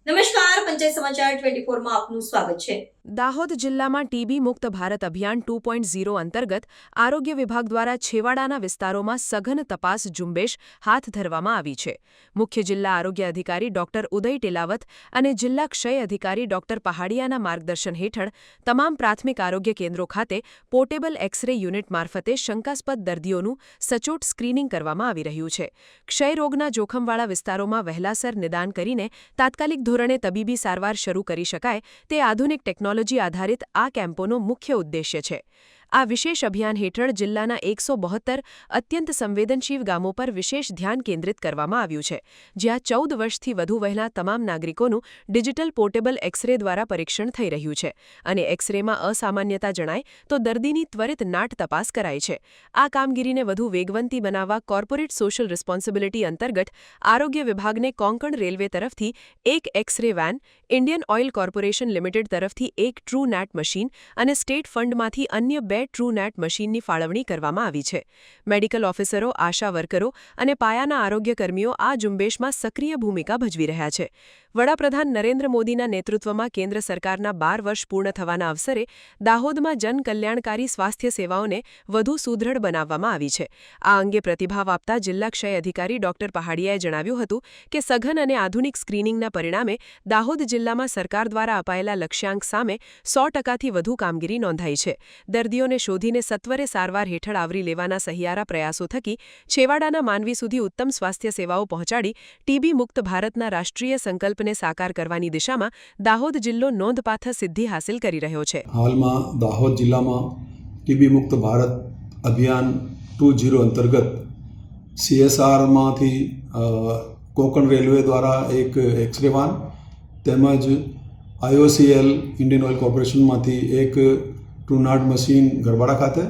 નમસ્કાર, પંચાયત સમાચાર 24 માં આપનું સ્વાગત છે। દાહોદ જિલ્લામાં ટીબી મુક્ત ભારત અભિયાન 2.0 અંતર્ગત આરોગ્ય વિભાગ દ્વારા છેવાડાના વિસ્તારોમાં સઘન તપાસ ઝુંબેશ હાથ ધરવામાં આવી છે। મુખ્ય જિલ્લા આરોગ્ય અધિકારી ડોક્ટર ઉદય ટેલાવત અને જિલ્લા ક્ષય અધિકારી ડોક્ટર પહાડિયાના માર્ગદર્શન હેઠળ તમામ પ્રાથમિક આરોગ્ય કેન્દ્રો ખાતે પોર્ટેબલ એક્સ-રે યુનિટ મારફતે શંકાસ્પદ દર્દીઓનું સચોટ સ્ક્રીનિંગ કરવામાં આવી રહ્યું છે। ક્ષય રોગના જોખમવાળા વિસ્તારોમાં વહેલાસર નિદાન કરીને તાત્કાલિક ધોરણે તબીબી સારવાર શરૂ કરી શકાય તે આધુનિક ટેકનોલોજી આધારિત આ કેમ્પોનો મુખ્ય ઉદ્દેશ્ય છે। આ વિશેષ અભિયાન હેઠળ જિલ્લાના 172 અત્યંત સંવેદનશીલ ગામો પર વિશેષ ધ્યાન કેન્દ્રિત કરવામાં આવ્યું છે, જ્યાં 14 વર્ષથી વધુ વયના તમામ નાગરિકોનું ડિજિટલ પોર્ટેબલ એક્સ-રે દ્વારા પરીક્ષણ થઈ રહ્યું છે અને એક્સ-રેમાં અસામાન્યતા જણાય તો દર્દીની ત્વરિત નાટ તપાસ કરાય છે। આ કામગીરીને વધુ વેગવંતી બનાવવા કોર્પોરેટ સોશિયલ રિસ્પોન્સિબિલિટી અંતર્ગત આરોગ્ય વિભાગને કોંકણ રેલવે તરફથી એક x-ray van, Indian Oil Corporation Limited તરફથી એક ટ્રુ નેટ મશીન અને સ્ટેટ ફંડમાંથી અન્ય 2 ટ્રુ નેટ મશીનની ફાળવણી કરવામાં આવી છે। મેડિકલ ઓફિસરો, આશા વર્કરો અને પાયાના આરોગ્ય કર્મીઓ આ ઝુંબેશમાં સક્રિય ભૂમિકા ભજવી રહ્યા છે। વડાપ્રધાન નરેન્દ્ર મોદીના નેતૃત્વમાં કેન્દ્ર સરકારના 12 વર્ષ પૂર્ણ થવાના અવસરે દાહોદમાં જનકલ્યાણકારી સ્વાસ્થ્ય સેવાઓને વધુ સુદૃઢ બનાવવામાં આવી છે। આ અંગે પ્રતિભાવ આપતા જિલ્લા ક્ષય અધિકારી ડોક્ટર પહાડિયાએ જણાવ્યું હતું કે સઘન અને આધુનિક સ્ક્રીનિંગના પરિણામે દાહોદ જિલ્લામાં સરકાર દ્વારા અપાયેલા લક્ષ્યાંક સામે 100%થી વધુ કામગીરી નોંધાઈ છે। દર્દીઓને શોધીને સત્વરે સારવાર હેઠળ આવરી લેવાના સહિયારા પ્રયાસો થકી છેવાડાના માનવી સુધી ઉત્તમ સ્વાસ્થ્ય સેવાઓ પહોંચાડી ટીબી મુક્ત ભારતના રાષ્ટ્રીય સંકલ્પને સાકાર કરવાની દિશામાં દાહોદ જિલ્લો નોંધપાત્ર સિદ્ધિ હાંસિલ કરી રહ્યો છે। હાલમાં દાહોદ જિલ્લામાં ટીબી મુક્ત ભારત અભિયાન 2.0 અંતર્ગત CSRમાંથી કોંકણ રેલવે દ્વારા એક એક્સ-રે વાન તેમજ IOCL ઇન્ડિયન ઓઇલ કોર્પોરેશનમાંથી એક ટ્રુનાટ મશીન ગરબાડા ખાતે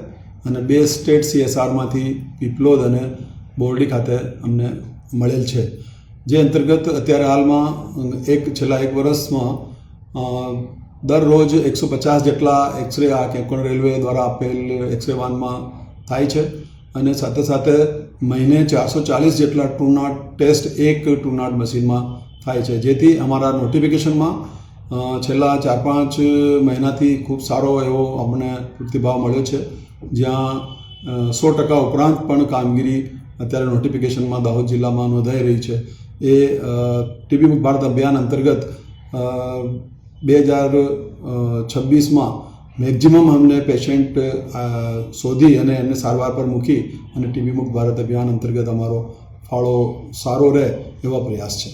અને 2 સ્ટેટ CSRમાંથી પીપલોદ અને બોરડી ખાતે અમને મળેલ છે, જે અંતર્ગત અત્યારે હાલમાં છેલ્લા એક વર્ષમાં દરરોજ 150 જેટલા એક્સ-રે આ કોંકણ રેલવે દ્વારા આપેલ એક્સ-રે વાનમાં થાય છે અને સાથે સાથે મહિને 440 જેટલા ટ્રુનાટ ટેસ્ટ એક ટ્રુનાટ મશીનમાં થાય છે, જેથી અમારા નોટિફિકેશનમાં છેલ્લા 4-5 મહિનાથી ખૂબ સારો એવો અમને પ્રતિભાવ મળ્યો છે, જ્યાં 100% ઉપરાંત પણ કામગીરી અત્યારે નોટિફિકેશનમાં દાહોદ જિલ્લામાં નોંધાઈ રહી છે। એ ટીબી મુક્ત ભારત અભિયાન અંતર્ગત 2026માં મેક્ઝિમમ અમને પેશન્ટ શોધી અને એમને સારવાર પર મૂકી અને ટીબી મુક્ત ભારત અભિયાન અંતર્ગત અમારો ફાળો સારો રહે એવા પ્રયાસ છે।